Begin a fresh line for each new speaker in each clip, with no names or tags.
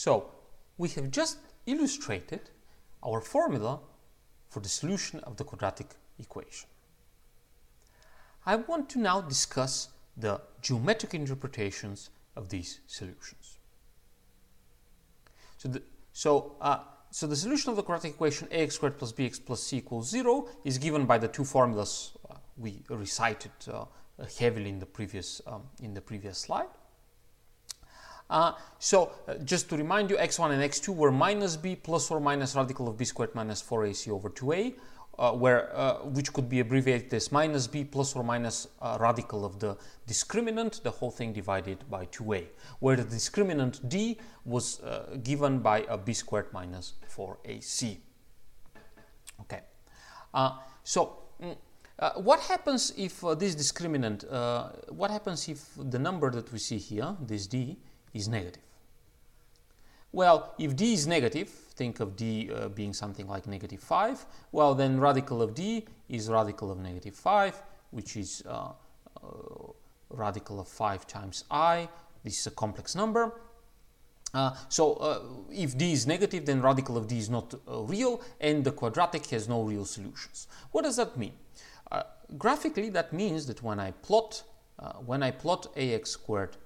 So we have just illustrated our formula for the solution of the quadratic equation. I want to now discuss the geometric interpretations of these solutions. So the solution of the quadratic equation ax squared plus bx plus c equals 0 is given by the two formulas we recited heavily in the previous slide. Just to remind you, x1 and x2 were minus b plus or minus radical of b squared minus 4ac over 2a, which could be abbreviated as minus b plus or minus radical of the discriminant, the whole thing divided by 2a, where the discriminant d was given by a b squared minus 4ac. Okay. What happens if this discriminant, what happens if the number that we see here, this d, is negative? Well, if d is negative, think of d being something like negative 5, well then radical of d is radical of negative 5, which is radical of 5 times I. This is a complex number. If d is negative, then radical of d is not real, and the quadratic has no real solutions. What does that mean? Graphically, that means that when I plot ax squared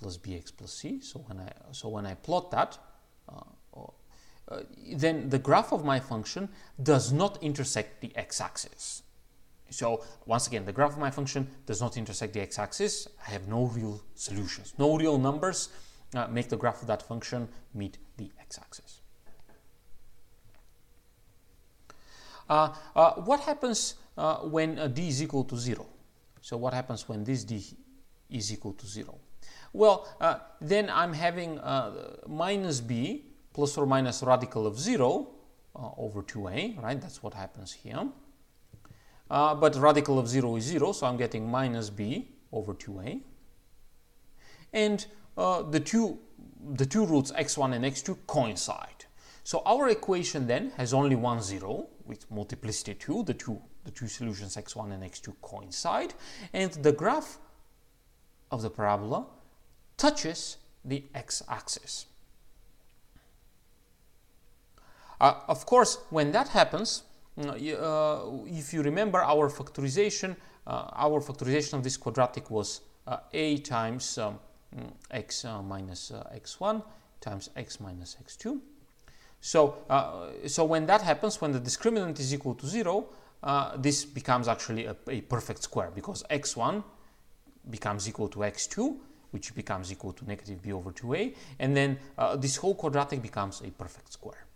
plus bx plus c, so when I plot that, then the graph of my function does not intersect the x-axis. So once again, the graph of my function does not intersect the x-axis. I have no real solutions. No real numbers make the graph of that function meet the x-axis. What happens when d is equal to 0? So what happens when this d is equal to 0? Well, then I'm having minus b plus or minus radical of 0 over 2a, right? That's what happens here. But radical of 0 is 0, so I'm getting minus b over 2a. And the two roots x1 and x2 coincide. So our equation then has only one 0 with multiplicity 2. The two solutions x1 and x2 coincide, and the graph of the parabola touches the x-axis. Of course, when that happens, if you remember our factorization of this quadratic was a times x minus x1 times x minus x2. So when that happens, when the discriminant is equal to 0, this becomes actually a perfect square, because x1 becomes equal to x2, which becomes equal to negative b over 2a, and then this whole quadratic becomes a perfect square.